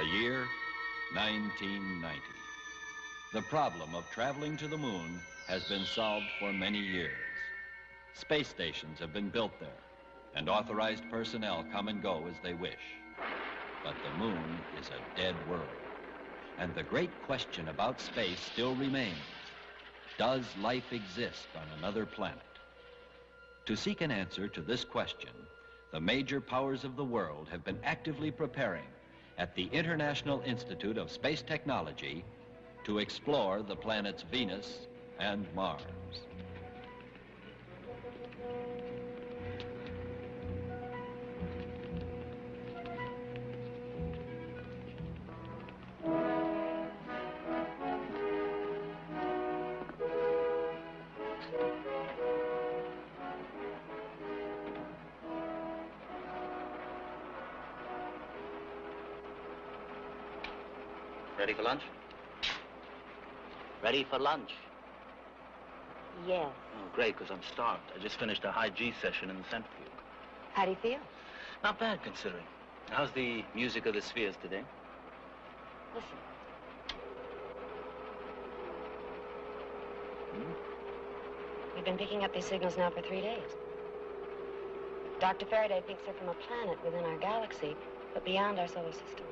year 1990. The problem of traveling to the moon has been solved for many years. Space stations have been built there, and authorized personnel come and go as they wish. But the moon is a dead world, and the great question about space still remains. Does life exist on another planet? To seek an answer to this question, the major powers of the world have been actively preparing at the International Institute of Space Technology to explore the planets Venus and Mars. Ready for lunch? Ready for lunch? Yes. Oh, great, because I'm starved. I just finished a high G session in the centrifuge. How do you feel? Not bad, considering. How's the music of the spheres today? Listen. We've been picking up these signals now for 3 days. Dr. Faraday thinks they're from a planet within our galaxy, but beyond our solar system.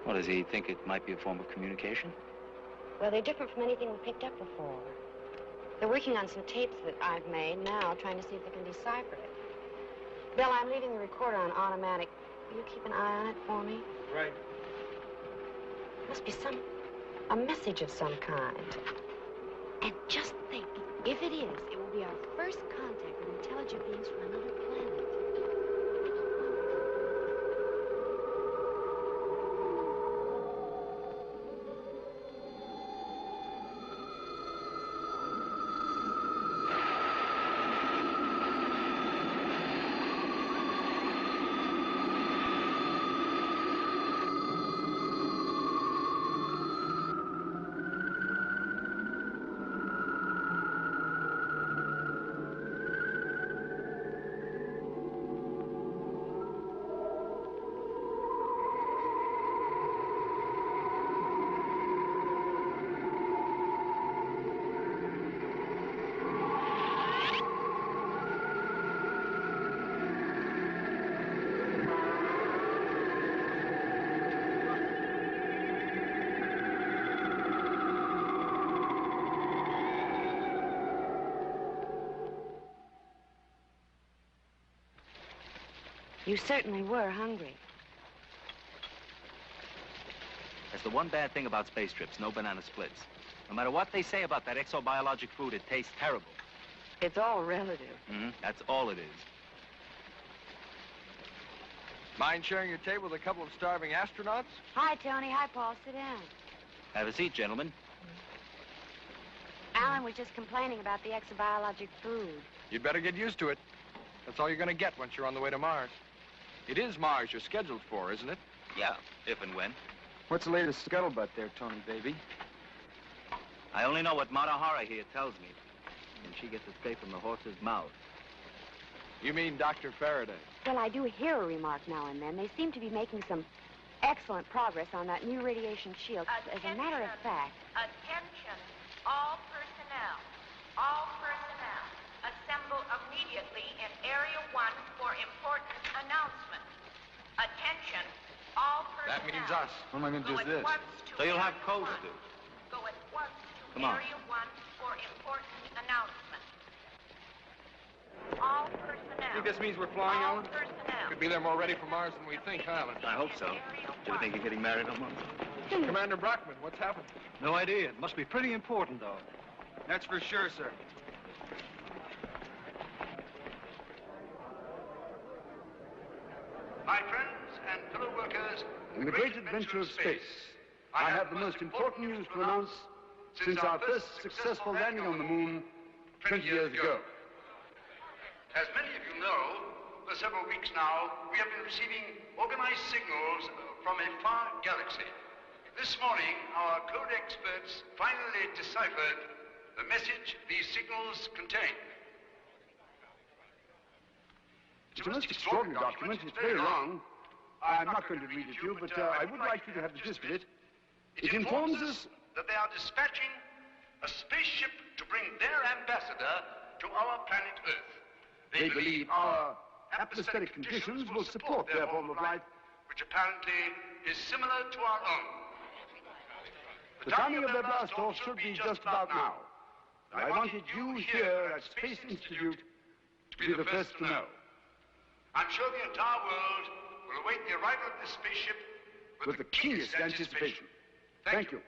What, does he think it might be a form of communication? Well, they're different from anything we picked up before. They're working on some tapes that I've made now, trying to see if they can decipher it. Bill, I'm leaving the recorder on automatic. Will you keep an eye on it for me? Right. Must be a message of some kind. And just think, if it is, it will be our first contact with intelligent beings from another planet. You certainly were hungry. That's the one bad thing about space trips, no banana splits. No matter what they say about that exobiologic food, it tastes terrible. It's all relative. That's all it is. Mind sharing your table with a couple of starving astronauts? Hi, Tony. Hi, Paul. Sit down. Have a seat, gentlemen. Alan was just complaining about the exobiologic food. You'd better get used to it. That's all you're going to get once you're on the way to Mars. It is Mars you're scheduled for, isn't it? Yeah, if and when. What's the latest scuttlebutt there, Tony, baby? I only know what Matahara here tells me. And she gets it straight from the horse's mouth. You mean Dr. Faraday? Well, I do hear a remark now and then. They seem to be making some excellent progress on that new radiation shield. As a matter of fact... Attention, all personnel. All personnel. Assemble immediately in Area 1 for important announcement. Attention, all personnel. That means us. What am I going to do with this? So you'll have codes to do. Go at once to Come on. Area 1 for important announcement. All personnel. Think this means we're flying, all Alan? personnel. Could be there more ready for Mars than we think, huh, Alan? I hope so. Do you think you're getting married on Mars? Commander Brockman, what's happened? No idea. It must be pretty important, though. That's for sure, sir. My friends and fellow workers, In the great adventure of space, I have the most important news to announce since our first successful landing on the moon 20 years ago. As many of you know, for several weeks now, we have been receiving organized signals from a far galaxy. This morning, our code experts finally deciphered the message these signals contain. It's a most extraordinary document. It's very long. I'm not going to read it to you, but I would like you to have the gist of it. It informs us that they are dispatching a spaceship to bring their ambassador to our planet Earth. they believe our atmospheric conditions will support their form of life, which apparently is similar to our own. The timing of their blast off should be just about now. I wanted you here at Space Institute to be the first to know. I'm sure the entire world will await the arrival of this spaceship With the keenest anticipation. Thank you.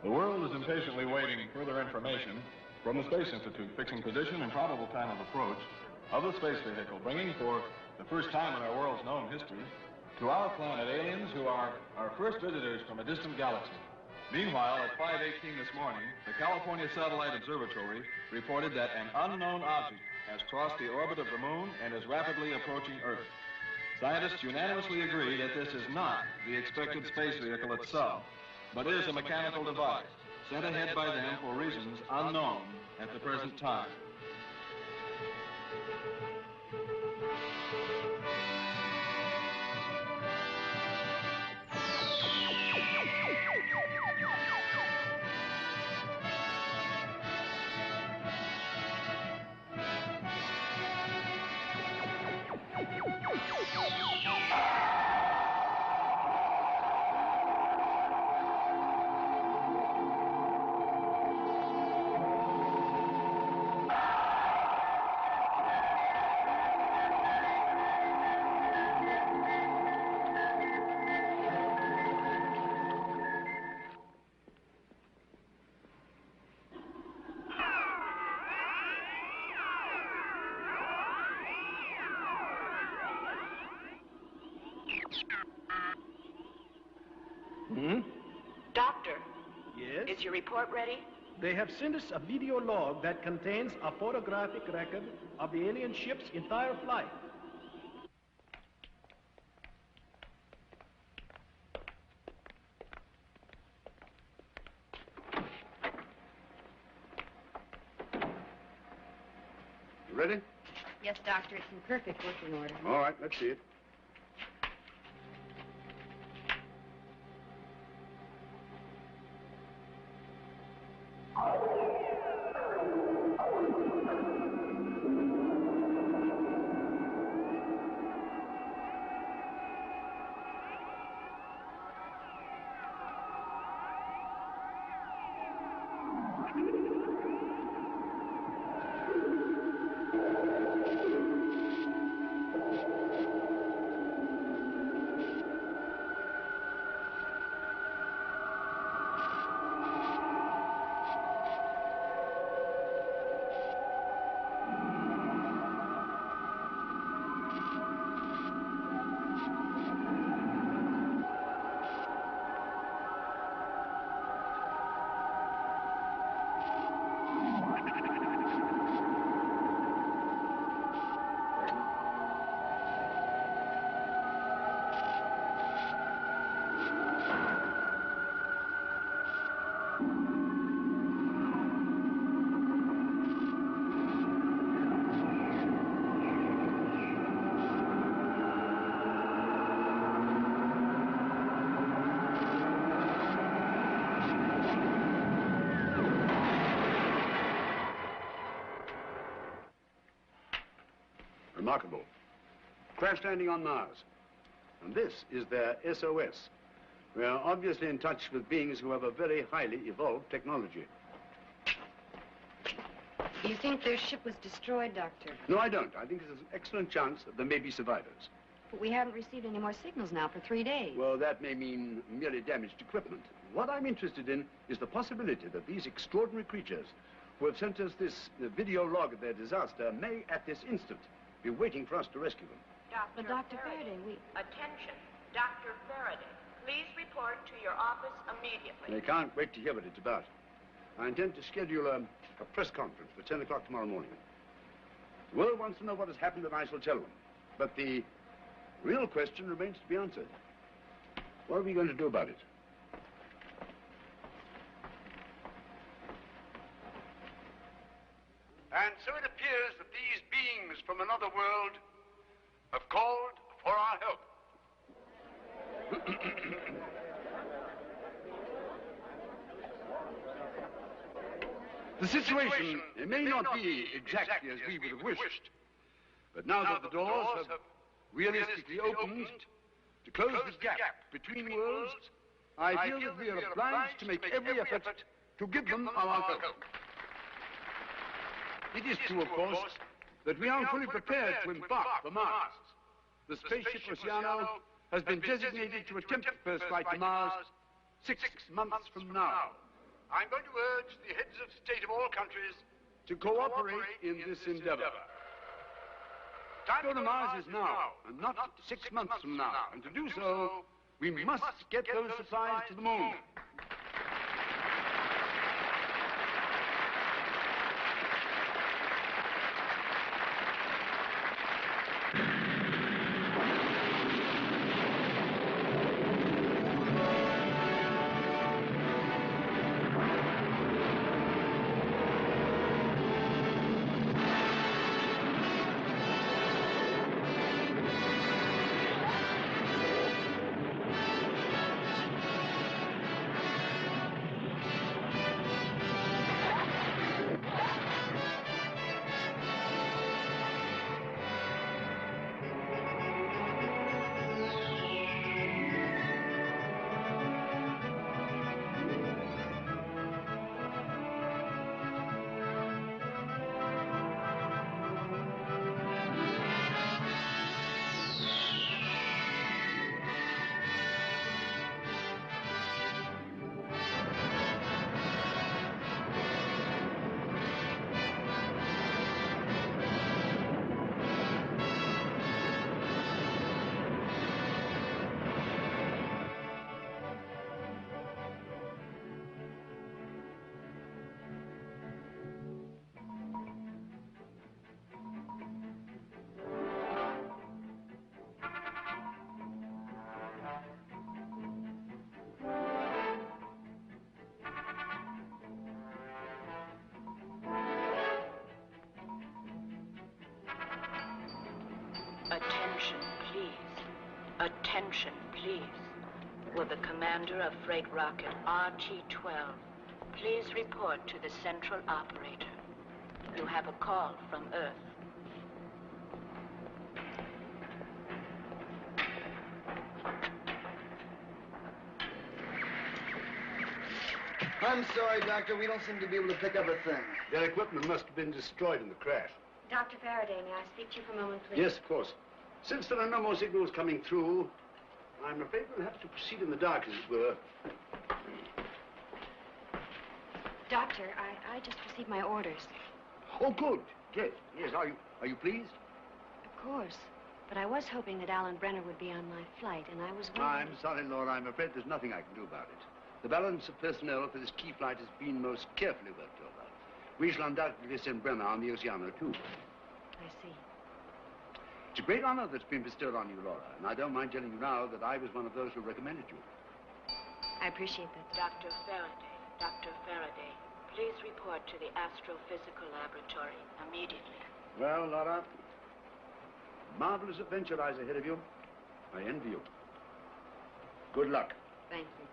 The world is impatiently waiting further information from the Space Institute, fixing position and probable time of approach of the space vehicle, bringing for the first time in our world's known history to our planet aliens who are our first visitors from a distant galaxy. Meanwhile, at 5:18 this morning, the California Satellite Observatory reported that an unknown object has crossed the orbit of the moon and is rapidly approaching Earth. Scientists unanimously agree that this is not the expected space vehicle itself, but is a mechanical device sent ahead by them for reasons unknown at the present time. Doctor, Yes? is your report ready? They have sent us a video log that contains a photographic record of the alien ship's entire flight. You ready? Yes, Doctor, it's in perfect working order. All right, let's see it. Remarkable. Crash landing on Mars. And this is their SOS. We are obviously in touch with beings who have a very highly evolved technology. You think their ship was destroyed, Doctor? No, I don't. I think there's an excellent chance that there may be survivors. But we haven't received any more signals now for 3 days. Well, that may mean merely damaged equipment. What I'm interested in is the possibility that these extraordinary creatures who have sent us this video log of their disaster may, at this instant, be waiting for us to rescue them. But Dr. Faraday, we... Attention, Dr. Faraday. Please report to your office immediately. They can't wait to hear what it's about. I intend to schedule a press conference for 10 o'clock tomorrow morning. The world wants to know what has happened, and I shall tell them. But the real question remains to be answered. What are we going to do about it? And so it appears that these beings from another world have called for our help. The situation may not be exactly as we would have wished, but now that the doors have realistically opened to close the gap between worlds, I feel that we are obliged to make every effort to give them our help. It is true, of course, that we aren't fully prepared to embark for Mars. The spaceship Oceano has been designated to attempt the first flight to Mars 6 months from now. I'm going to urge the heads of state of all countries to cooperate in this endeavor. Time to go to Mars is now, and not 6 months from now. And to do so, we must get those supplies to the moon. Attention, please. Attention, please. Will the commander of freight rocket RT-12 please report to the central operator? You have a call from Earth. I'm sorry, Doctor. We don't seem to be able to pick up a thing. Their equipment must have been destroyed in the crash. Dr. Faraday, may I speak to you for a moment, please? Yes, of course. Since there are no more signals coming through, I'm afraid we'll have to proceed in the dark, as it were. Doctor, I just received my orders. Oh, good. Yes. Are you pleased? Of course. But I was hoping that Alan Brenner would be on my flight, and I was I'm wondering... sorry, Laura. I'm afraid there's nothing I can do about it. The balance of personnel for this key flight has been most carefully worked over. We shall undoubtedly send Brenner on the Oceano, too. I see. It's a great honor that's been bestowed on you, Laura, and I don't mind telling you now that I was one of those who recommended you. I appreciate that. Dr. Faraday, please report to the astrophysical laboratory immediately. Well, Laura, marvelous adventure lies ahead of you. I envy you. Good luck. Thank you.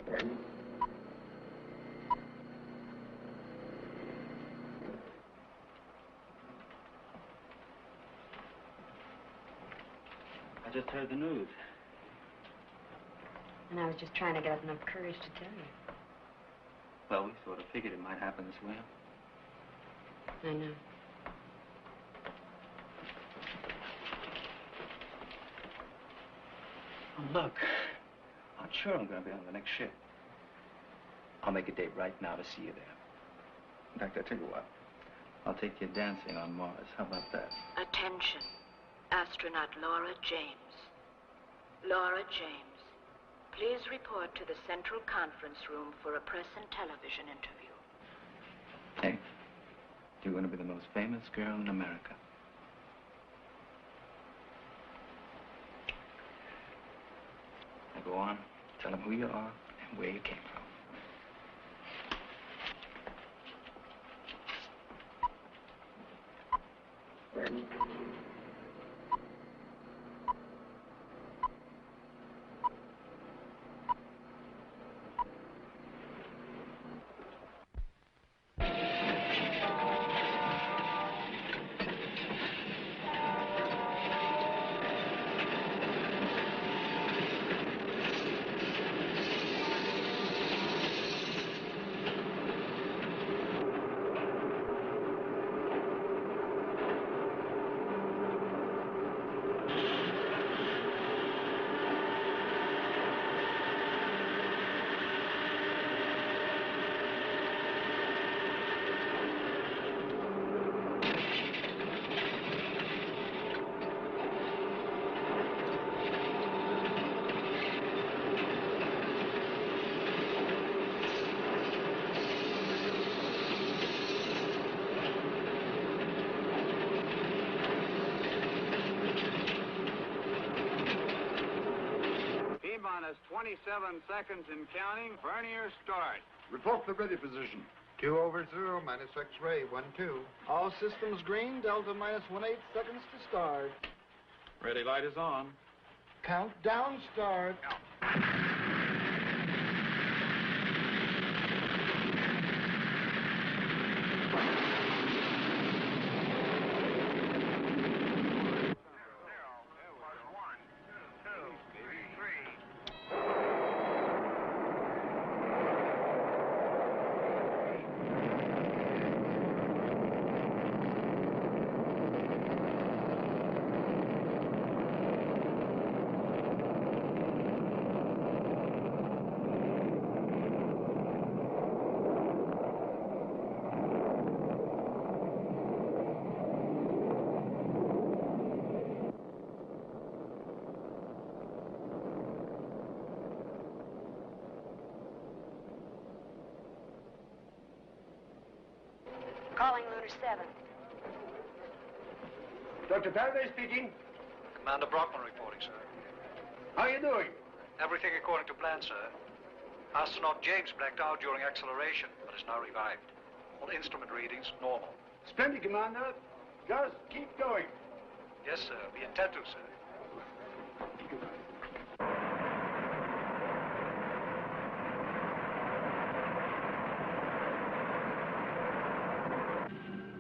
I just heard the news. And I was just trying to get up enough courage to tell you. Well, we sort of figured it might happen this way. I know. Oh, look. I'm sure I'm going to be on the next ship. I'll make a date right now to see you there. In fact, I'll tell you what. I'll take you dancing on Mars. How about that? Attention. Astronaut Laura James. Laura James, please report to the Central Conference Room for a press and television interview. Hey, you're going to be the most famous girl in America. Now go on, tell them who you are and where you came from. Minus 27 seconds in counting. Vernier, start. Report the ready position. 2/0, minus X-ray, 1-2. All systems green, Delta minus 1/8 seconds to start. Ready light is on. Countdown start. Calling Lunar 7. Dr. Faraday speaking. Commander Brockman reporting, sir. How are you doing? Everything according to plan, sir. Astronaut James blacked out during acceleration, but is now revived. All instrument readings normal. Splendid, Commander. Just keep going. Yes, sir. We intend to, sir.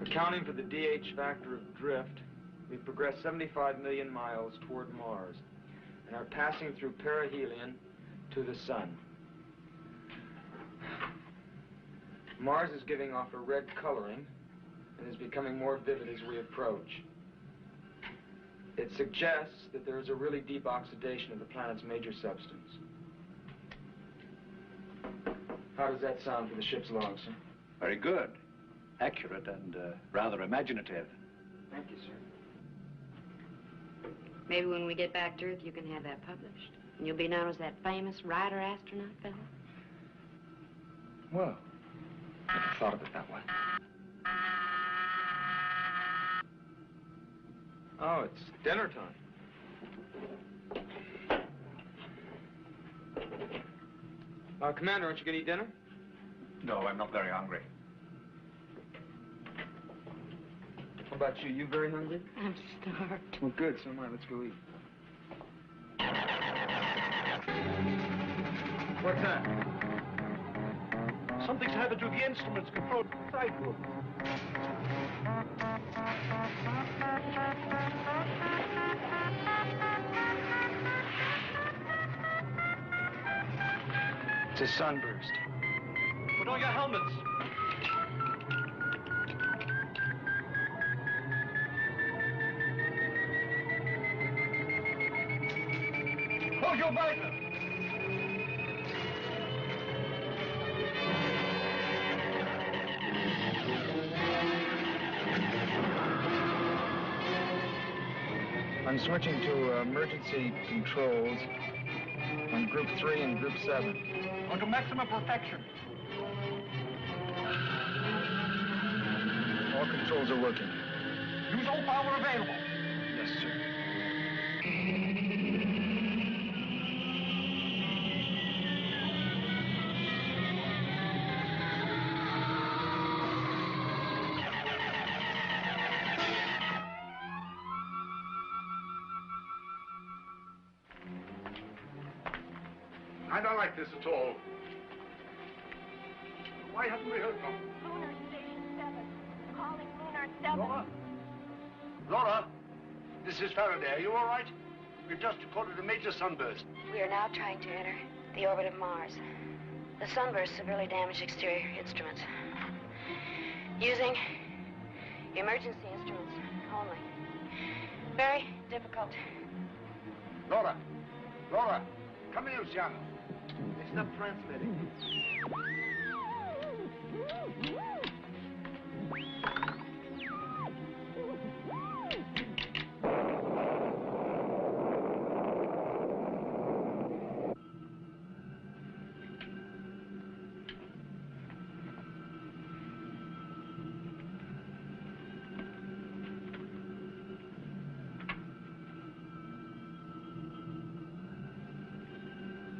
Accounting for the DH factor of drift, we've progressed 75 million miles toward Mars and are passing through perihelion to the Sun. Mars is giving off a red coloring and is becoming more vivid as we approach. It suggests that there is a really deep oxidation of the planet's major substance. How does that sound for the ship's log, sir? Very good. Accurate and rather imaginative. Thank you, sir. Maybe when we get back to Earth, you can have that published. And you'll be known as that famous writer-astronaut fellow. Well, never thought of it that way. Oh, it's dinner time. Commander, aren't you going to eat dinner? No, I'm not very hungry. How about you? You very hungry? I'm starved. Well, good. So am I. Let's go eat. What's that? Something's happened to the instruments control side room. It's a sunburst. Put on your helmets. Hold your visor. I'm switching to emergency controls on Group 3 and Group 7. On to maximum protection. All controls are working. Use all power available. Yes, sir. I don't like this at all. Why haven't we heard from them? Lunar Station 7. Calling Lunar 7. Laura? Laura? This is Faraday. Are you all right? We've just recorded a major sunburst. We are now trying to enter the orbit of Mars. The sunburst severely damaged exterior instruments. Using emergency instruments only. Very difficult. Laura! Laura! Come here, Luciano. It's not transmitting.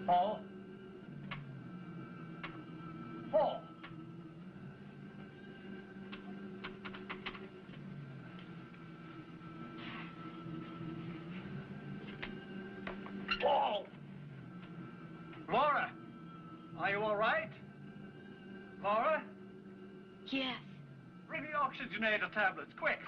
Paul? Paul! Paul! Laura! Are you all right? Laura? Yes. Bring the oxygenator tablets, quick!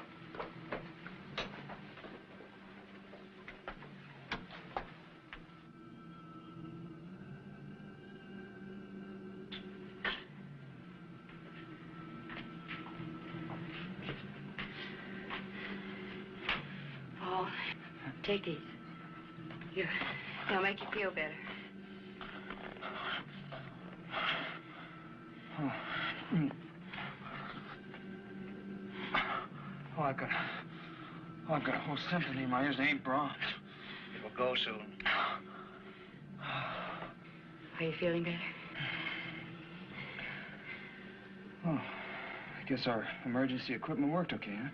Paul, take these. They'll make you feel better. Oh, I've got a whole symphony in my ears. They ain't Brahms. It will go soon. Are you feeling better? Oh, I guess our emergency equipment worked okay, huh?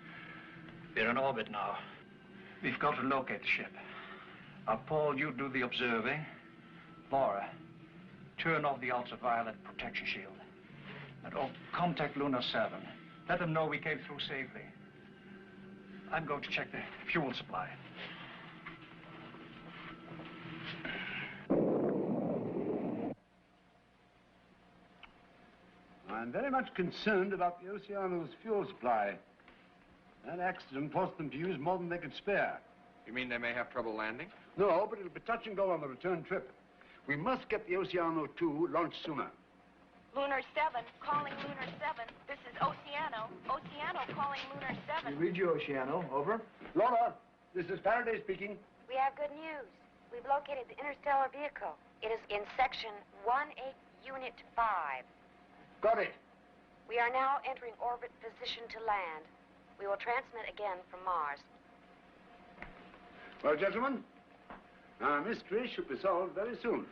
We're in orbit now. We've got to locate the ship. Paul, you do the observing. Laura, turn off the ultraviolet protection shield. And contact Lunar 7. Let them know we came through safely. I'm going to check the fuel supply. I'm very much concerned about the Oceano's fuel supply. That accident forced them to use more than they could spare. You mean they may have trouble landing? No, but it'll be touch and go on the return trip. We must get the Oceano 2 launched sooner. Lunar 7, calling Lunar 7. This is Oceano. Oceano calling Lunar 7. We read you, Oceano. Over. Laura, this is Faraday speaking. We have good news. We've located the interstellar vehicle. It is in section 18, unit 5. Got it. We are now entering orbit position to land. We will transmit again from Mars. Well, gentlemen, our mystery should be solved very soon.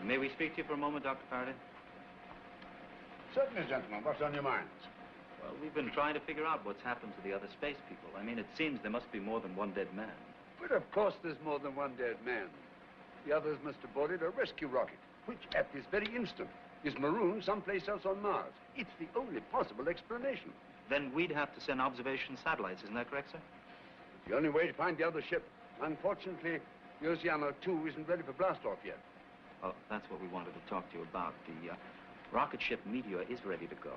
May we speak to you for a moment, Dr. Faraday? Certainly, gentlemen. What's on your minds? Well, we've been trying to figure out what's happened to the other space people. I mean, it seems there must be more than one dead man. But of course there's more than one dead man. The others must have boarded a rescue rocket, which at this very instant is marooned someplace else on Mars. It's the only possible explanation. Then we'd have to send observation satellites, isn't that correct, sir? The only way to find the other ship. Unfortunately, the Oceano 2 isn't ready for blastoff yet. Oh, that's what we wanted to talk to you about. The rocket ship Meteor is ready to go.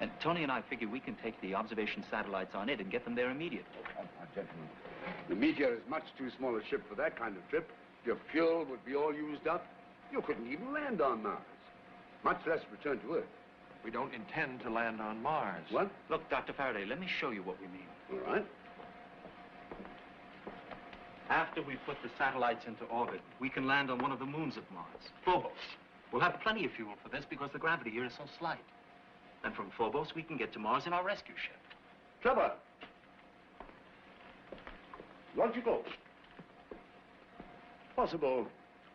And Tony and I figure we can take the observation satellites on it and get them there immediately. Gentlemen, the Meteor is much too small a ship for that kind of trip. Your fuel would be all used up. You couldn't even land on Mars, much less return to Earth. We don't intend to land on Mars. What? Look, Dr. Faraday, let me show you what we mean. All right. After we put the satellites into orbit, we can land on one of the moons of Mars, Phobos. We'll have plenty of fuel for this because the gravity here is so slight. And from Phobos, we can get to Mars in our rescue ship. Clever. Logical. Possible,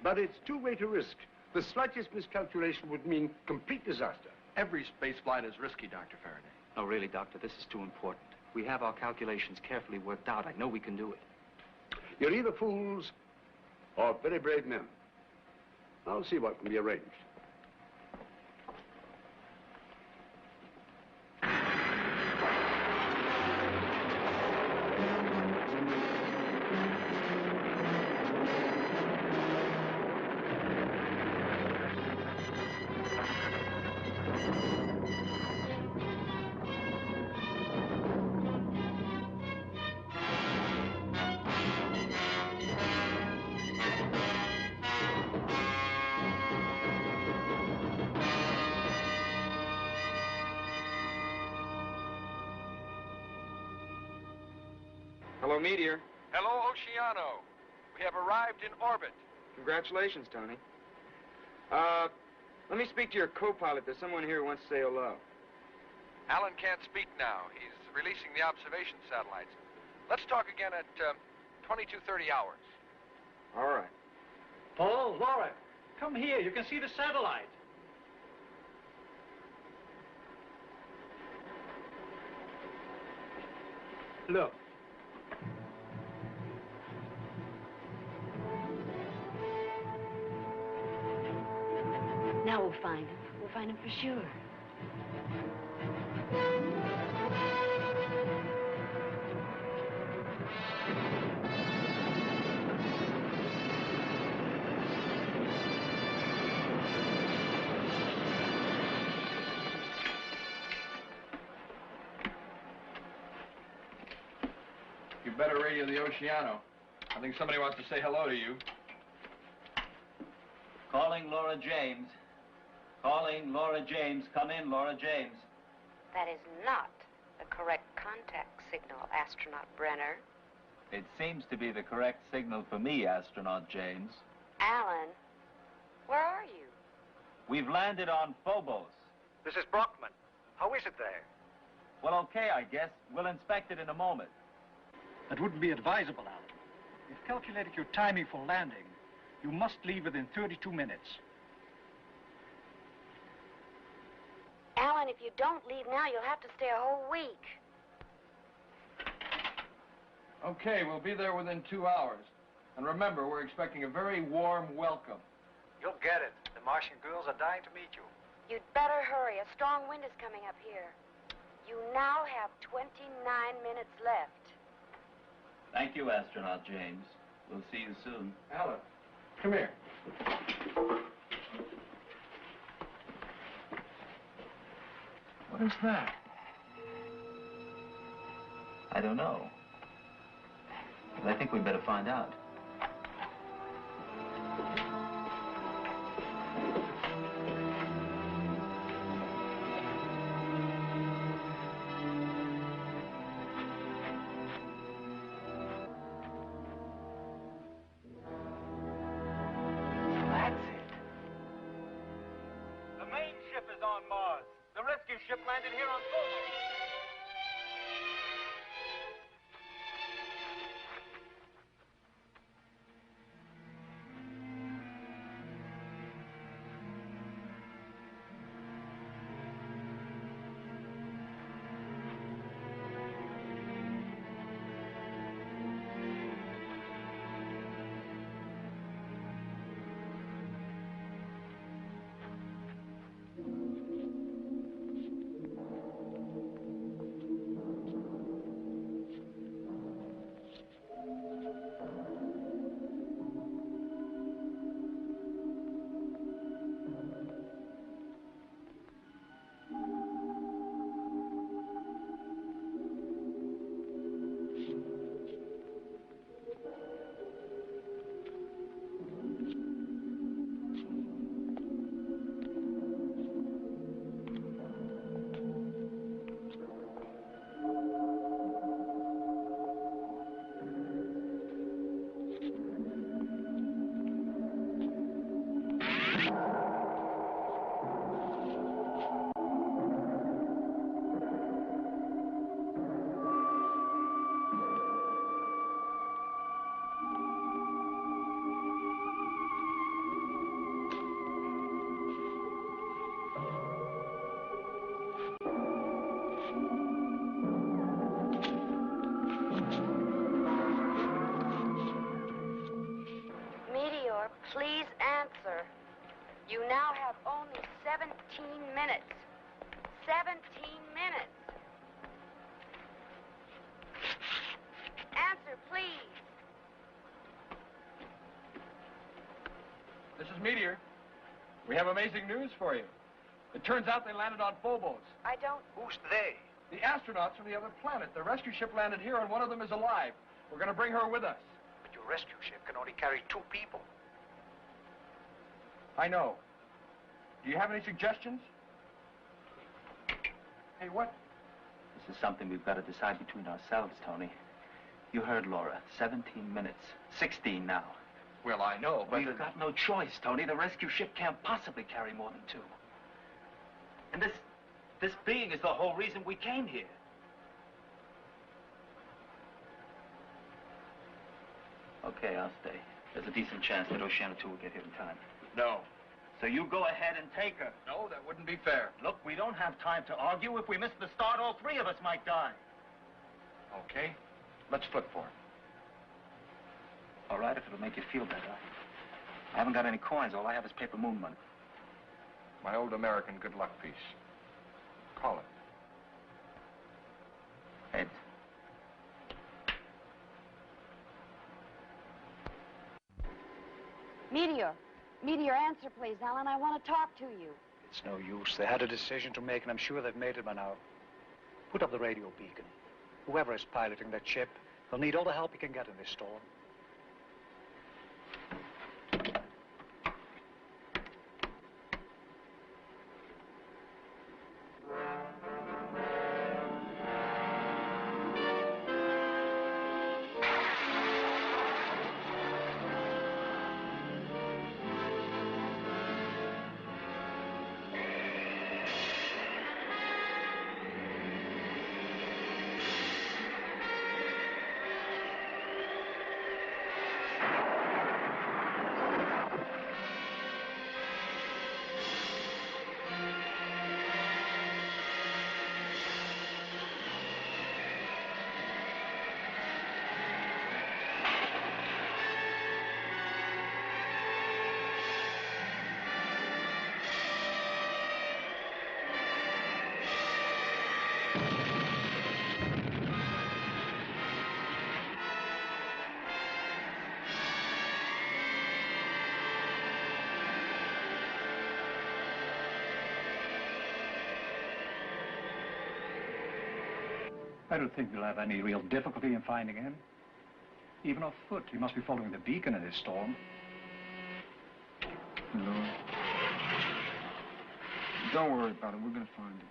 but it's too great a risk. The slightest miscalculation would mean complete disaster. Every space flight is risky, Dr. Faraday. No, really, Doctor, this is too important. We have our calculations carefully worked out. I know we can do it. You're either fools or very brave men. I'll see what can be arranged. Hello, Meteor. Hello, Oceano. We have arrived in orbit. Congratulations, Tony. Let me speak to your co-pilot. There's someone here who wants to say hello. Alan can't speak now. He's releasing the observation satellites. Let's talk again at 22:30 hours. All right. Paul, Laura, come here. You can see the satellite. Look. Now we'll find him. We'll find him for sure. You better radio the Oceano. I think somebody wants to say hello to you. Calling Laura James. Calling Laura James. Come in, Laura James. That is not the correct contact signal, Astronaut Brenner. It seems to be the correct signal for me, Astronaut James. Alan, where are you? We've landed on Phobos. This is Brockman. How is it there? Well, okay, I guess. We'll inspect it in a moment. That wouldn't be advisable, Alan. We've calculated your timing for landing. You must leave within 32 minutes. Alan, if you don't leave now, you'll have to stay a whole week. Okay, we'll be there within 2 hours. And remember, we're expecting a very warm welcome. You'll get it. The Martian girls are dying to meet you. You'd better hurry. A strong wind is coming up here. You now have 29 minutes left. Thank you, Astronaut James. We'll see you soon. Alan, come here. What is that? I don't know. But I think we'd better find out. is on Mars. The rescue ship landed here on Phobos. Please answer. You now have only 17 minutes. 17 minutes. Answer, please. This is Meteor. We have amazing news for you. It turns out they landed on Phobos. I don't... Who's they? The astronauts from the other planet. The rescue ship landed here, and one of them is alive. We're going to bring her with us. But your rescue ship can only carry 2 people. I know. Do you have any suggestions? Hey, what? This is something we've got to decide between ourselves, Tony. You heard Laura. 17 minutes. 16 now. Well, I know, but... We've got no choice, Tony. The rescue ship can't possibly carry more than 2. And this being is the whole reason we came here. Okay, I'll stay. There's a decent chance that Oceana 2 will get here in time. No. So you go ahead and take her. No, that wouldn't be fair. Look, we don't have time to argue. If we miss the start, all 3 of us might die. Okay. Let's flip for it. All right, if it'll make you feel better. I haven't got any coins. All I have is paper moon money. My old American good luck piece. Call it. Heads. Meteor. Meteor, answer, please, Alan. I want to talk to you. It's no use. They had a decision to make, and I'm sure they've made it by now. Put up the radio beacon. Whoever is piloting that ship, they'll need all the help he can get in this storm. I don't think we'll have any real difficulty in finding him. Even on foot, he must be following the beacon in this storm. No. Don't worry about it. We're going to find him.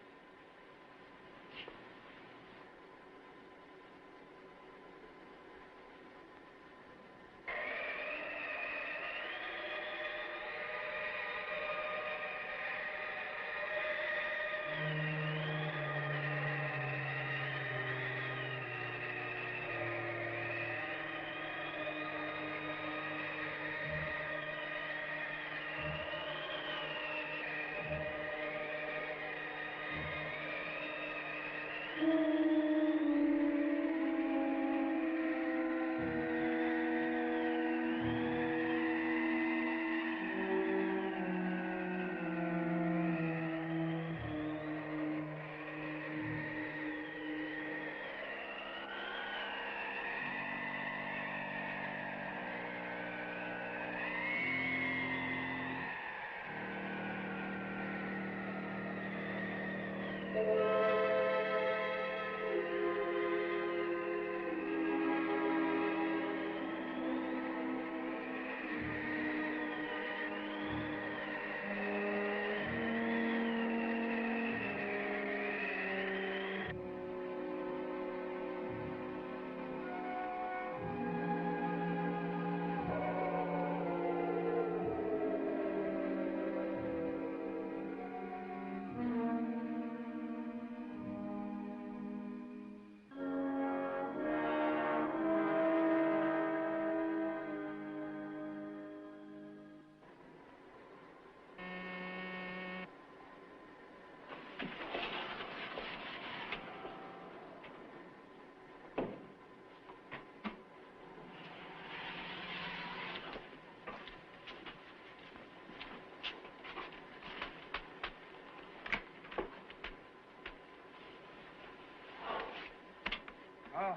Oh.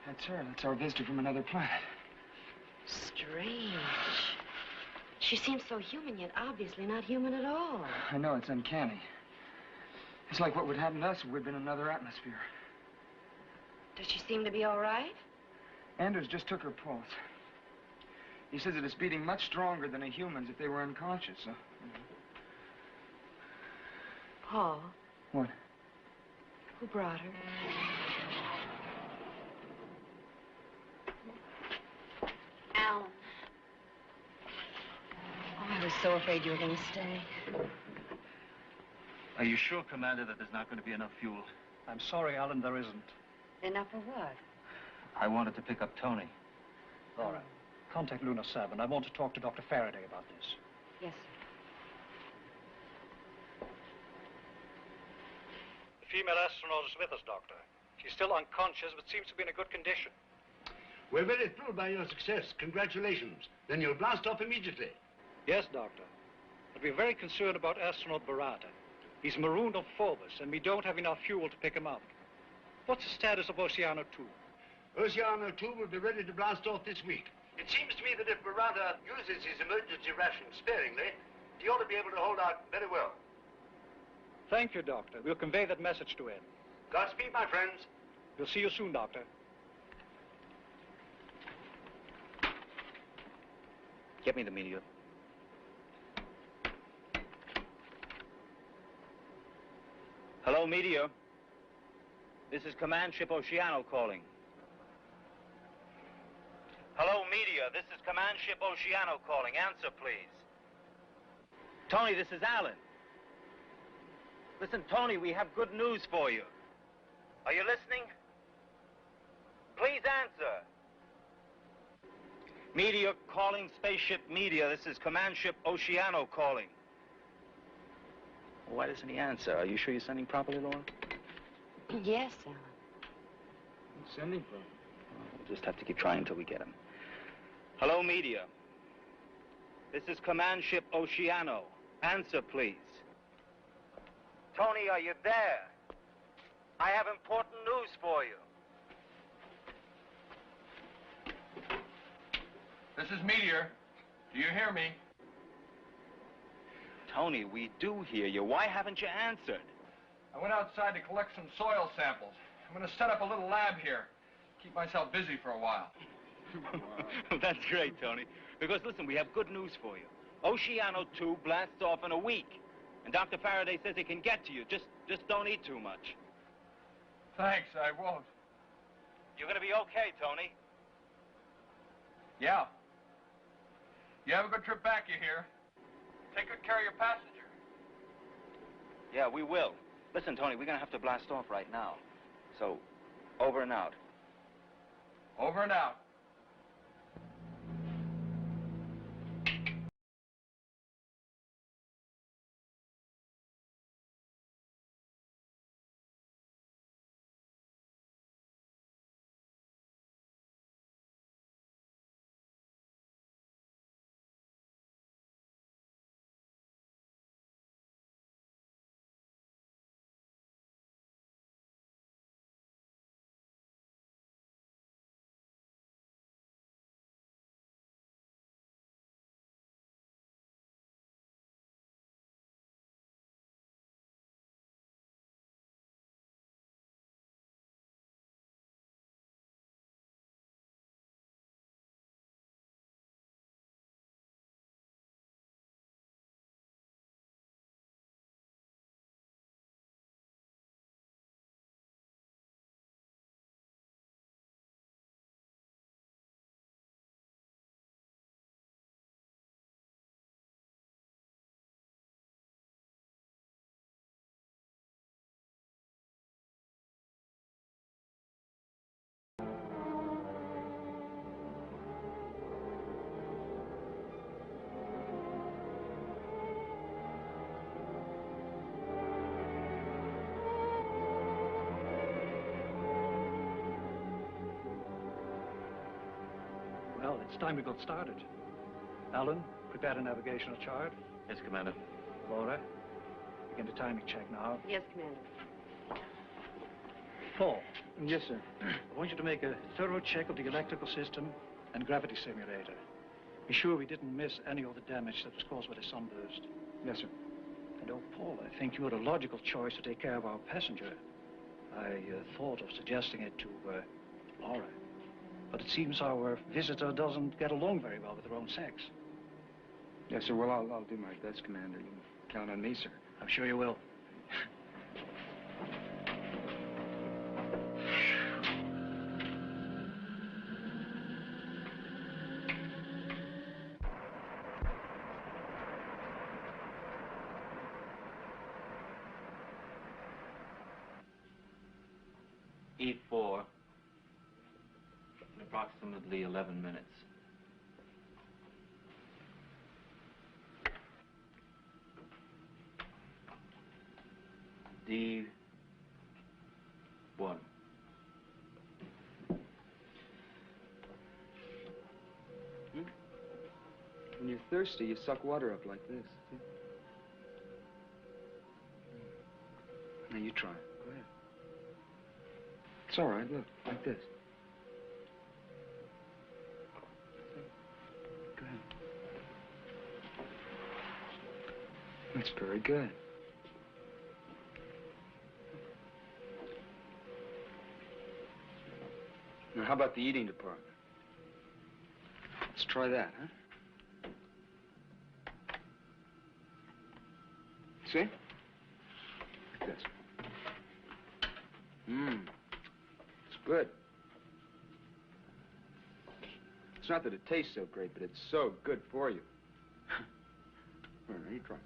That's her. That's our visitor from another planet. Strange. She seems so human, yet obviously not human at all. I know, it's uncanny. It's like what would happen to us if we'd been in another atmosphere. Does she seem to be all right? Anders just took her pulse. He says that it's beating much stronger than a human's if they were unconscious. So. Paul. What? Who brought her? Alan. Oh, I was so afraid you were going to stay. Are you sure, Commander, that there's not going to be enough fuel? I'm sorry, Alan, there isn't. Enough for what? I wanted to pick up Tony. Laura, contact Luna 7. I want to talk to Dr. Faraday about this. Yes, sir. The female astronaut is with us, Doctor. She's still unconscious, but seems to be in a good condition. We're very thrilled by your success. Congratulations. Then you'll blast off immediately. Yes, Doctor. But we're very concerned about astronaut Barata. He's marooned on Phobos, and we don't have enough fuel to pick him up. What's the status of Oceano 2? Oceano 2 will be ready to blast off this week. It seems to me that if Barata uses his emergency ration sparingly, he ought to be able to hold out very well. Thank you, Doctor. We'll convey that message to him. Godspeed, my friends. We'll see you soon, Doctor. Get me the meteor. Hello, Meteor. This is Command Ship Oceano calling. Hello, Meteor. This is Command Ship Oceano calling. Answer, please. Tony, this is Alan. Listen, Tony, we have good news for you. Are you listening? Please answer. Meteor calling Spaceship Meteor. This is Command Ship Oceano calling. Why doesn't he answer? Are you sure you're sending properly, Laura? Yes, Alan. Who's sending for him? We'll just have to keep trying until we get him. Hello, Meteor. This is Command Ship Oceano. Answer, please. Tony, are you there? I have important news for you. This is Meteor. Do you hear me? Tony, we do hear you. Why haven't you answered? I went outside to collect some soil samples. I'm going to set up a little lab here. Keep myself busy for a while. That's great, Tony. Because, listen, we have good news for you. Oceano 2 blasts off in a week. And Dr. Faraday says he can get to you. Just don't eat too much. Thanks, I won't. You're going to be okay, Tony. Yeah. You have a good trip back, you hear? Take good care of your passenger. Yeah, we will. Listen, Tony, we're going to have to blast off right now. So, over and out. Over and out. Well, it's time we got started. Alan, prepare the navigational chart. Yes, Commander. Laura, begin the timing check now. Yes, Commander. Paul. Yes, sir. I want you to make a thorough check of the electrical system and gravity simulator. Be sure we didn't miss any of the damage that was caused by the sunburst. Yes, sir. And oh, Paul, I think you're the logical choice to take care of our passenger. I thought of suggesting it to Laura. But it seems our visitor doesn't get along very well with her own sex. Yes, sir. Well, I'll do my best, Commander. You can count on me, sir. I'm sure you will. E4 in approximately 11 minutes. D1. When you're thirsty, you suck water up like this. See? Now you try. Go ahead. It's all right. Look, like this. Go ahead. That's very good. Now, how about the eating department? Let's try that, huh? See? Like this. It's good. It's not that it tastes so great, but it's so good for you. All right, now you try.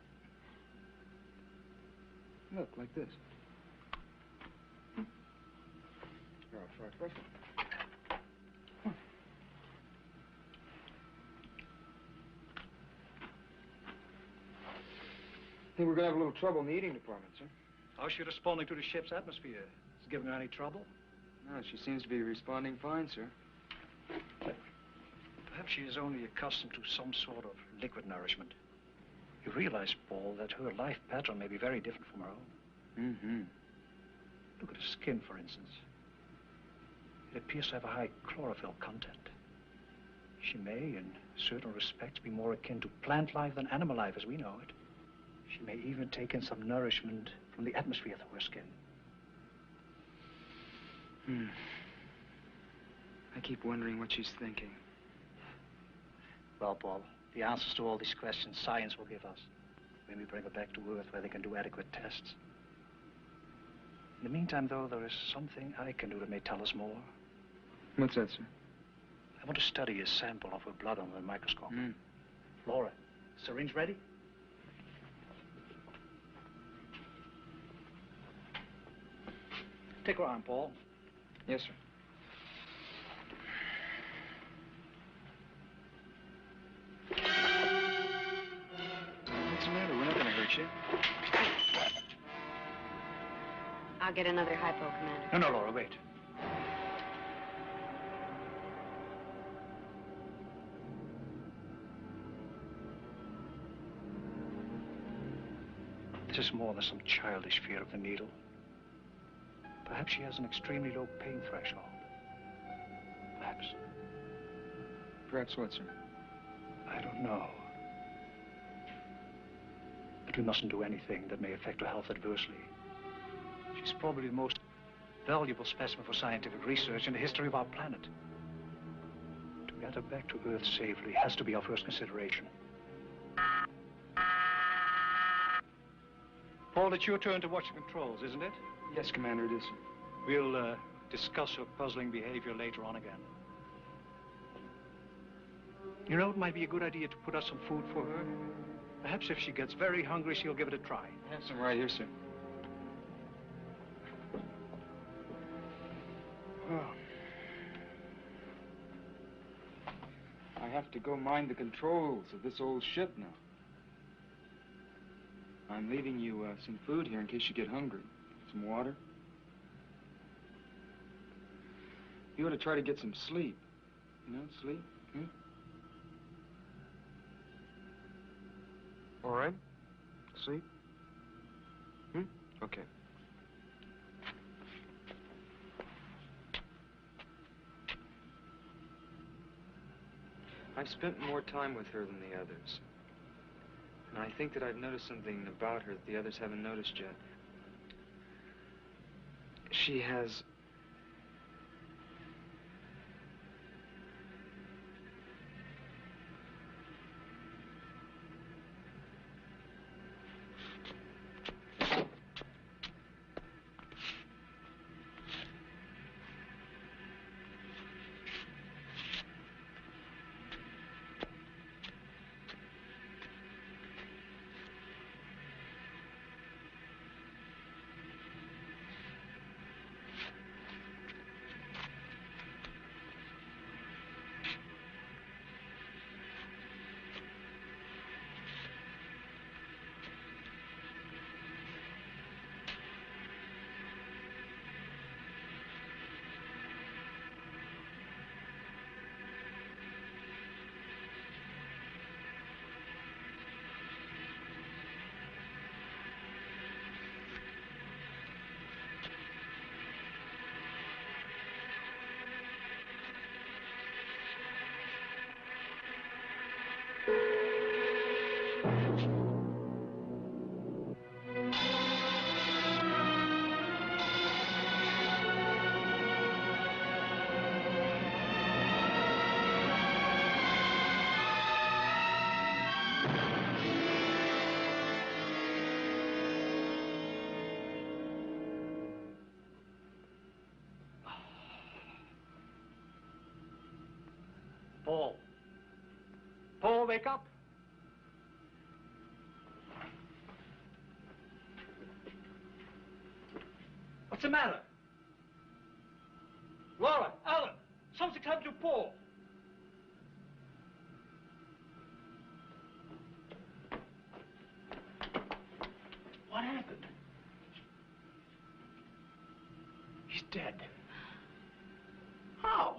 Look, like this. Oh, sorry, first one. I think we're going to have a little trouble in the eating department, sir. How's she responding to the ship's atmosphere? Is it giving her any trouble? No, she seems to be responding fine, sir. Perhaps she is only accustomed to some sort of liquid nourishment. You realize, Paul, that her life pattern may be very different from our own. Mm-hmm. Look at her skin, for instance. It appears to have a high chlorophyll content. She may, in certain respects, be more akin to plant life than animal life as we know it. She may even take in some nourishment from the atmosphere through her skin. I keep wondering what she's thinking. Well, Paul, the answers to all these questions science will give us when we bring her back to Earth where they can do adequate tests. In the meantime, though, there is something I can do that may tell us more. What's that, sir? I want to study a sample of her blood under the microscope. Laura, syringe ready? Take her arm, Paul. Yes, sir. What's the matter? We're not going to hurt you. I'll get another hypo, Commander. No, Laura, wait. This is more than some childish fear of the needle. Perhaps she has an extremely low pain threshold. Perhaps. Perhaps what, sir? I don't know. But we mustn't do anything that may affect her health adversely. She's probably the most valuable specimen for scientific research in the history of our planet. To get her back to Earth safely has to be our first consideration. Paul, it's your turn to watch the controls, isn't it? Yes, Commander, it is, sir. We'll discuss her puzzling behavior later on again. You know, it might be a good idea to put out some food for her. Perhaps if she gets very hungry, she'll give it a try. I have some right here, sir. Oh. I have to go mind the controls of this old ship now. I'm leaving you some food here in case you get hungry. Some water. You ought to try to get some sleep. You know, sleep? Hmm? All right. Sleep? Okay. I've spent more time with her than the others. And I think that I've noticed something about her that the others haven't noticed yet. She has... Paul. Paul, wake up. What's the matter? Laura, Alan, something's happened to Paul. What happened? He's dead. How?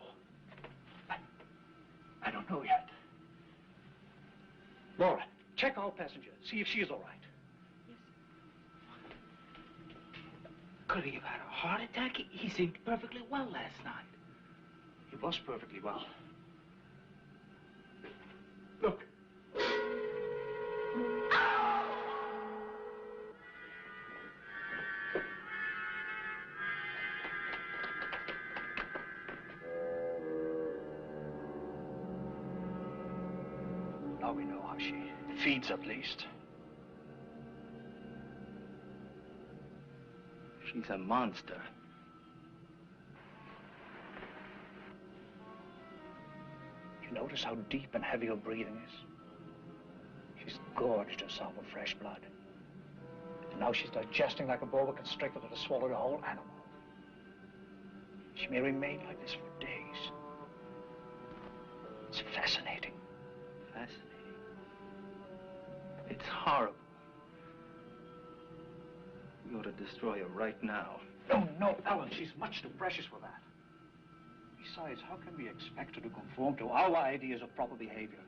I don't know yet. Laura, check our passenger. See if she is all right. Yes. Could he have had a heart attack? He seemed perfectly well last night. He was perfectly well. Look. Now we know how she feeds, at least. She's a monster. You notice how deep and heavy her breathing is? She's gorged herself with fresh blood. And now she's digesting like a boa constrictor that has swallowed a whole animal. She may remain like this for days. It's fascinating. Fascinating. It's horrible. We ought to destroy her right now. No, no, Alan, she's much too precious for that. Besides, how can we expect her to conform to our ideas of proper behavior?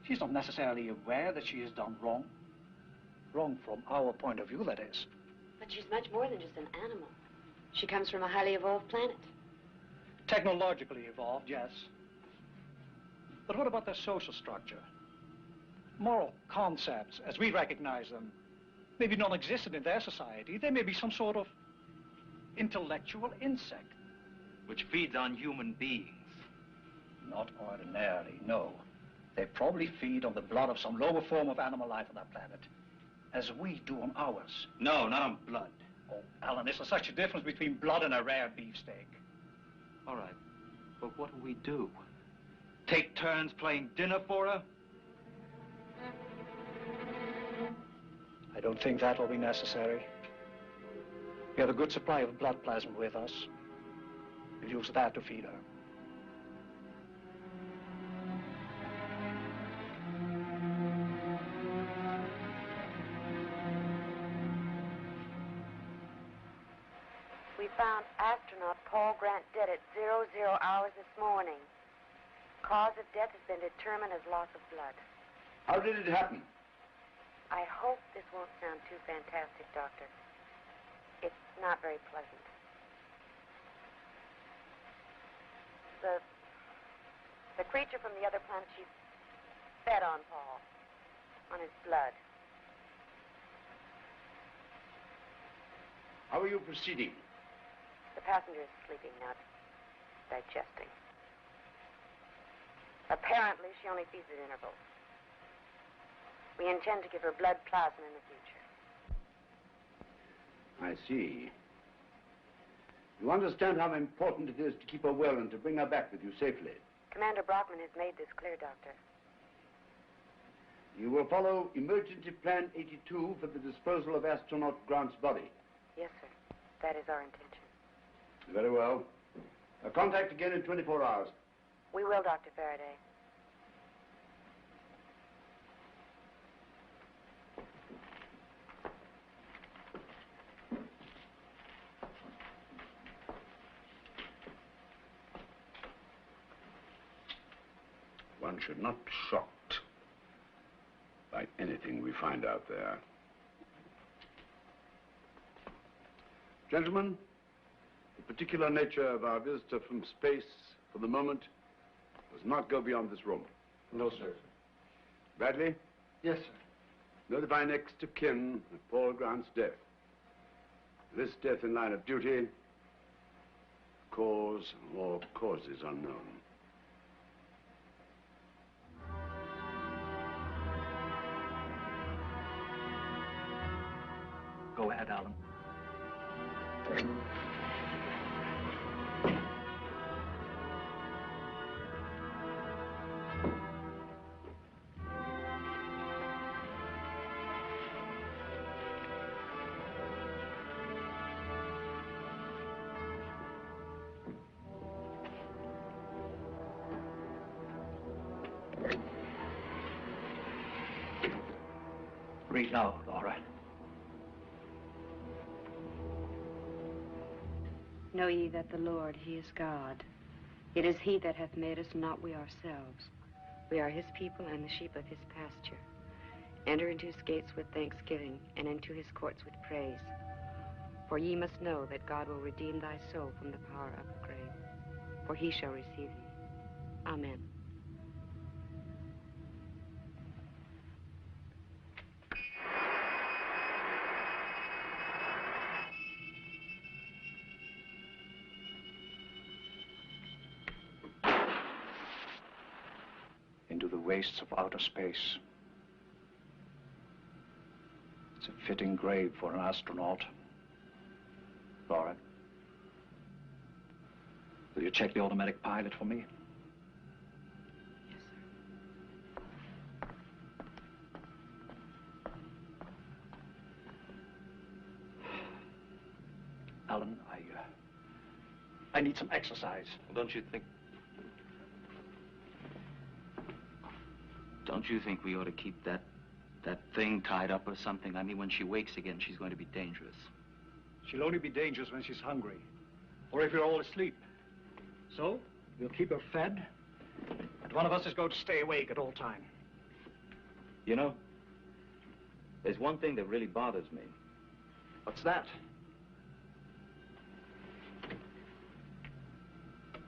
She's not necessarily aware that she has done wrong. Wrong from our point of view, that is. But she's much more than just an animal. She comes from a highly evolved planet. Technologically evolved, yes. But what about their social structure? Moral concepts, as we recognize them, may be non-existent in their society. They may be some sort of intellectual insect. Which feeds on human beings. Not ordinarily, no. They probably feed on the blood of some lower form of animal life on that planet, as we do on ours. No, not on blood. Oh, Alan, is there such a difference between blood and a rare beefsteak? All right, but what do we do? Take turns playing dinner for her? I don't think that will be necessary. We have a good supply of blood plasma with us. We'll use that to feed her. We found astronaut Paul Grant dead at 00 hours this morning. Cause of death has been determined as loss of blood. How did it happen? I hope this won't sound too fantastic, Doctor. It's not very pleasant. The creature from the other planet, she's fed on Paul, on his blood. How are you proceeding? The passenger is sleeping, not digesting. Apparently, she only feeds at intervals. We intend to give her blood plasma in the future. I see. You understand how important it is to keep her well and to bring her back with you safely. Commander Brockman has made this clear, Doctor. You will follow Emergency Plan 82 for the disposal of astronaut Grant's body. Yes, sir. That is our intention. Very well. Contact again in 24 hours. We will, Dr. Faraday. One should not be shocked by anything we find out there. Gentlemen, the particular nature of our visitor from space for the moment does not go beyond this room. No, sir. Bradley? Yes, sir. Notify next of kin of Paul Grant's death. This death in line of duty, cause or causes unknown. Go ahead, Alan. Read now, Laura. Know ye that the Lord, he is God. It is he that hath made us, not we ourselves. We are his people and the sheep of his pasture. Enter into his gates with thanksgiving, and into his courts with praise. For ye must know that God will redeem thy soul from the power of the grave. For he shall receive thee. Amen. Into the wastes of outer space. It's a fitting grave for an astronaut. Laura, will you check the automatic pilot for me? Yes, sir. Alan, I need some exercise. Well, don't you think we ought to keep that thing tied up or something? I mean, when she wakes again, she's going to be dangerous. She'll only be dangerous when she's hungry, or if you're all asleep. So, we'll keep her fed, and one of us is going to stay awake at all time. You know, there's one thing that really bothers me. What's that?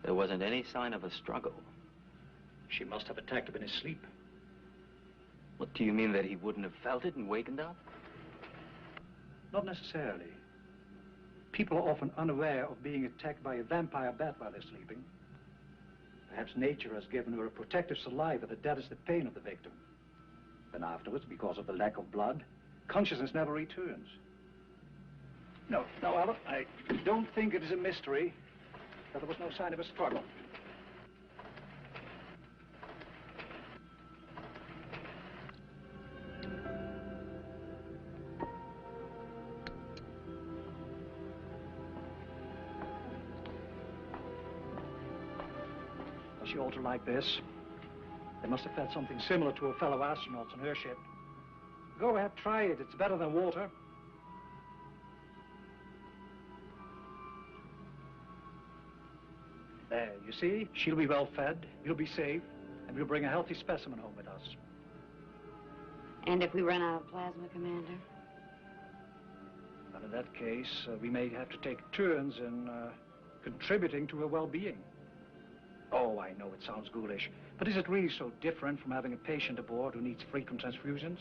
There wasn't any sign of a struggle. She must have attacked him in his sleep. What, do you mean that he wouldn't have felt it and wakened up? Not necessarily. People are often unaware of being attacked by a vampire bat while they're sleeping. Perhaps nature has given her a protective saliva that deadens the pain of the victim. Then afterwards, because of the lack of blood, consciousness never returns. No, Alan, I don't think it is a mystery that there was no sign of a struggle. She ought to like this. They must have fed something similar to her fellow astronauts on her ship. Go ahead, try it. It's better than water. There, you see? She'll be well fed, you'll be safe, and we'll bring a healthy specimen home with us. And if we run out of plasma, Commander? Well, in that case, we may have to take turns in contributing to her well-being. Oh, I know it sounds ghoulish, but is it really so different from having a patient aboard who needs frequent transfusions?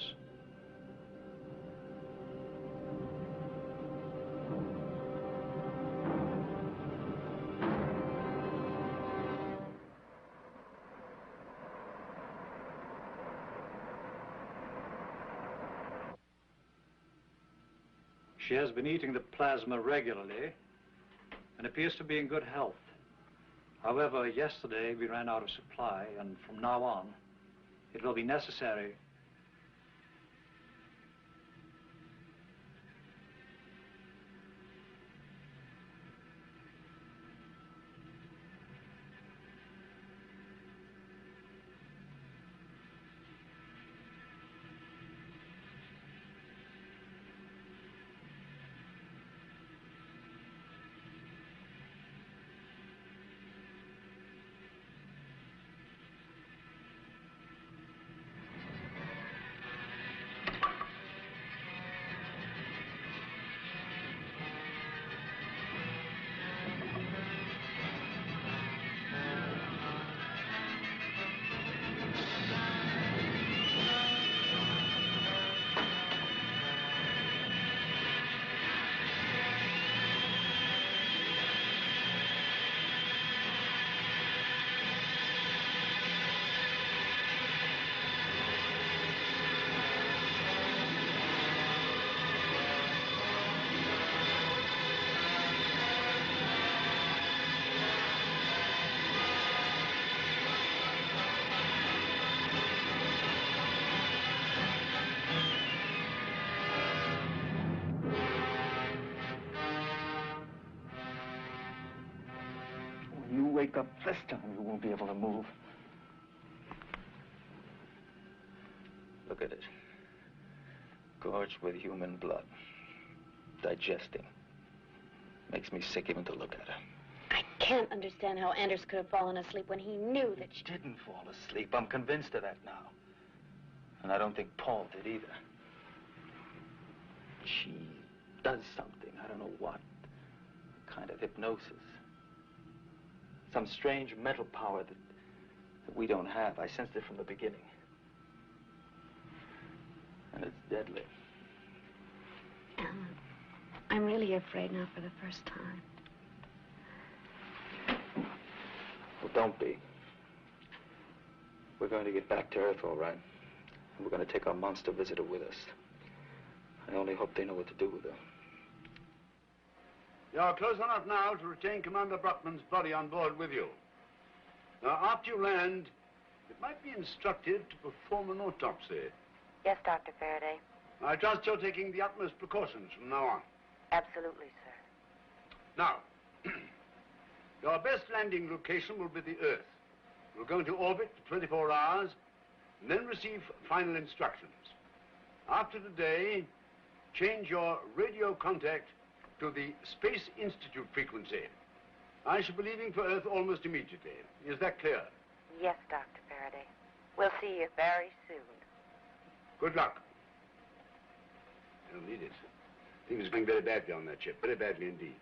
She has been eating the plasma regularly and appears to be in good health. However, yesterday we ran out of supply, and from now on, it will be necessary. Wake up this time, you won't be able to move. Look at it. Gorged with human blood. Digesting. Makes me sick even to look at her. I can't understand how Anders could have fallen asleep when he knew that she didn't fall asleep. I'm convinced of that now. And I don't think Paul did either. She does something. I don't know what. Kind of hypnosis. Some strange mental power that we don't have. I sensed it from the beginning. And it's deadly. Alan, I'm really afraid now for the first time. Well, don't be. We're going to get back to Earth, all right. And we're going to take our monster visitor with us. I only hope they know what to do with her. You're close enough now to retain Commander Bruckman's body on board with you. Now, after you land, it might be instructive to perform an autopsy. Yes, Dr. Faraday. I trust you're taking the utmost precautions from now on. Absolutely, sir. Now, your best landing location will be the Earth. We'll go into orbit for 24 hours and then receive final instructions. After today, change your radio contact to the Space Institute frequency. I shall be leaving for Earth almost immediately. Is that clear? Yes, Dr. Faraday. We'll see you very soon. Good luck. You'll need it. Things are going very badly on that ship. Very badly indeed.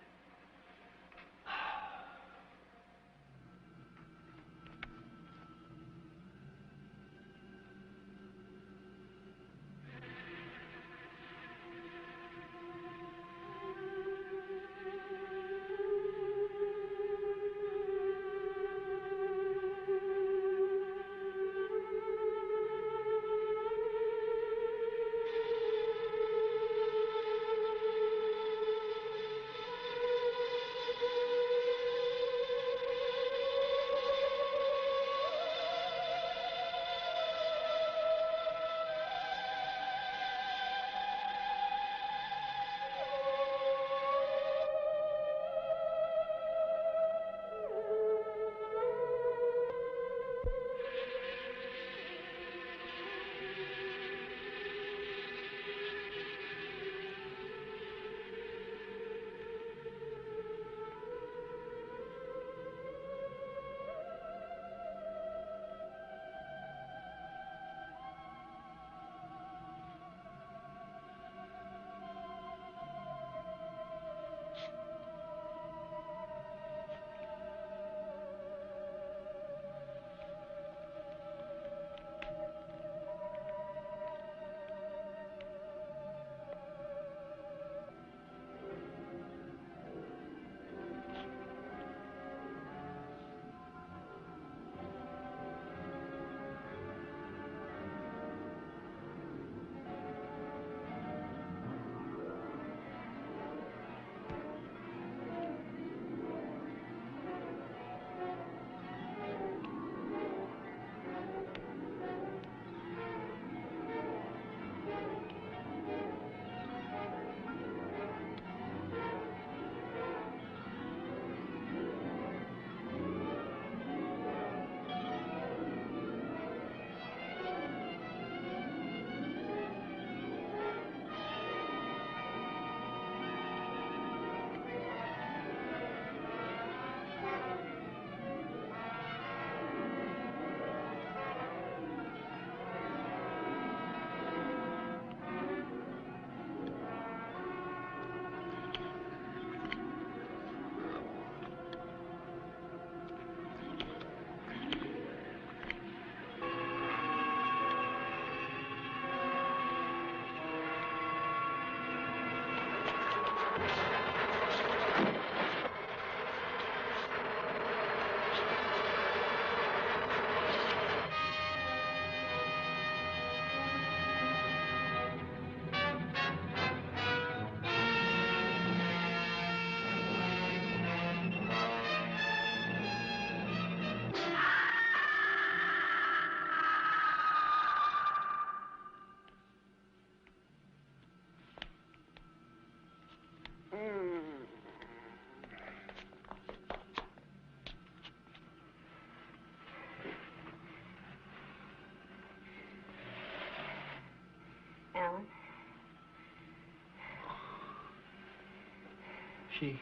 She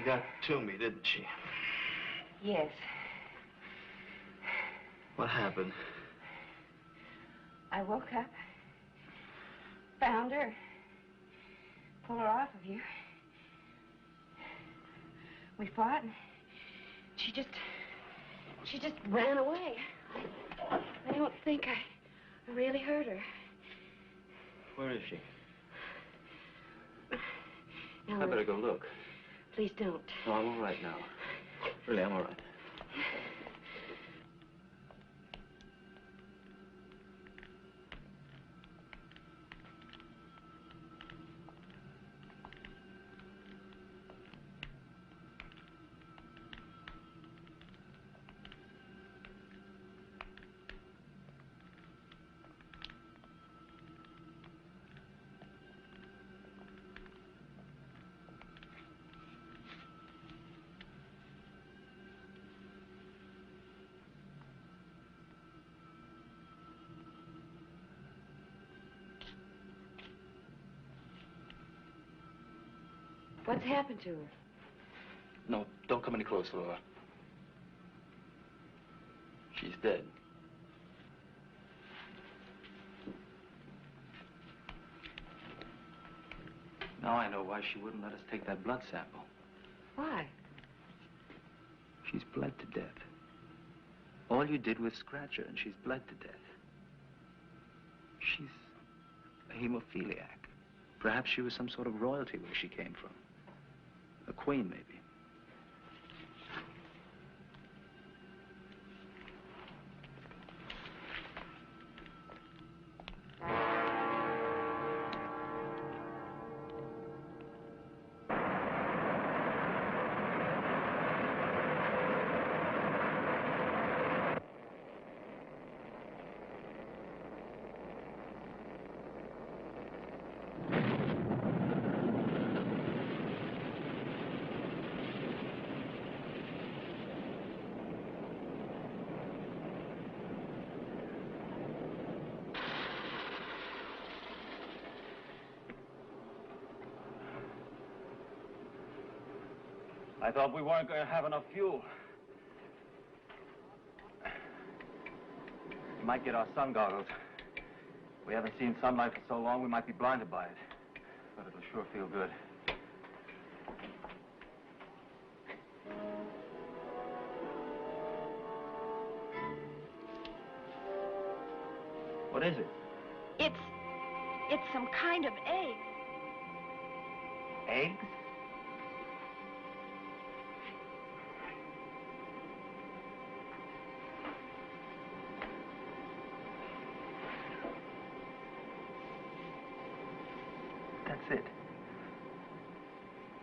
got to me, didn't she? Yes. What happened? I woke up, found her, pulled her off of you. We fought, and she just ran away. I don't think I really hurt her. Where is she? Alan, I better go look. please don't. No, I'm all right now. Really, I'm all right. What's happened to her? No, don't come any closer, Laura. She's dead. Now I know why she wouldn't let us take that blood sample. Why? She's bled to death. All you did was scratch her, and she's bled to death. She's a hemophiliac. Perhaps she was some sort of royalty where she came from. A queen, maybe. I thought we weren't going to have enough fuel. We might get our sun goggles. We haven't seen sunlight for so long, we might be blinded by it. But it'll sure feel good. What is it? It's some kind of egg. Eggs? That's it.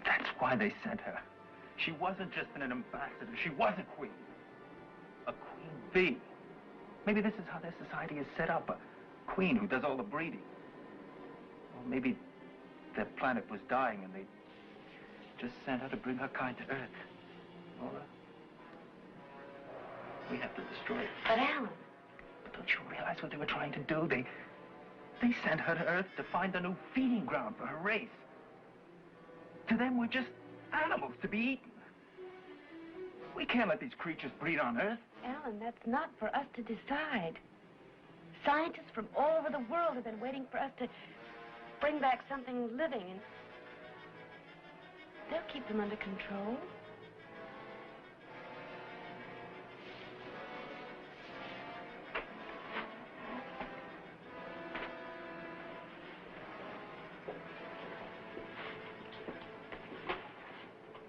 That's why they sent her. She wasn't just an ambassador. She was a queen. A queen bee. Maybe this is how their society is set up. A queen who does all the breeding. Or maybe their planet was dying and they just sent her to bring her kind to Earth. Laura, we have to destroy it. But Alan. But don't you realize what they were trying to do? They sent her to Earth to find a new feeding ground for her race. To them, we're just animals to be eaten. We can't let these creatures breed on Earth. Alan, that's not for us to decide. Scientists from all over the world have been waiting for us to bring back something living, and they'll keep them under control.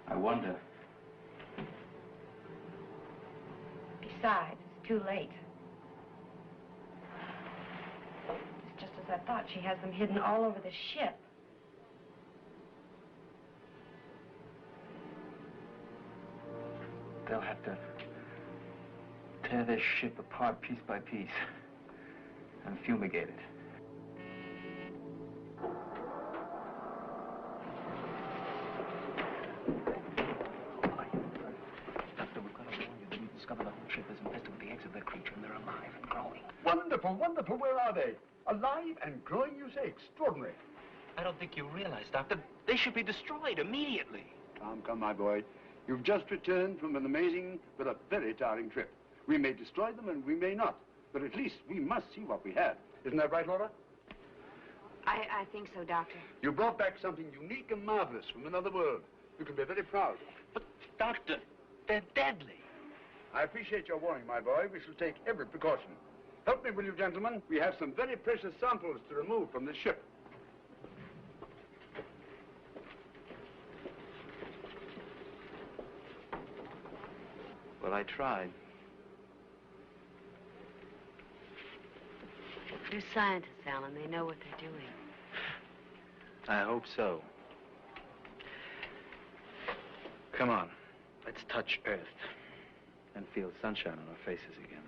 I wonder. Besides, it's too late. It's just as I thought. She has them hidden all over the ship. They'll have to tear this ship apart piece by piece and fumigate it. The whole ship is infested with the eggs of that creature, and they're alive and growing. Wonderful, wonderful. Where are they? Alive and growing, you say? Extraordinary. I don't think you realize, Doctor. They should be destroyed immediately. Come, my boy. You've just returned from an amazing but a very tiring trip. We may destroy them and we may not, but at least we must see what we have. Isn't that right, Laura? I think so, Doctor. You brought back something unique and marvelous from another world. You can be very proud. But, Doctor, they're deadly. I appreciate your warning, my boy. We shall take every precaution. Help me, will you, gentlemen? We have some very precious samples to remove from this ship. Well, I tried. They're scientists, Alan. They know what they're doing. I hope so. Come on. Let's touch Earth and feel sunshine on our faces again.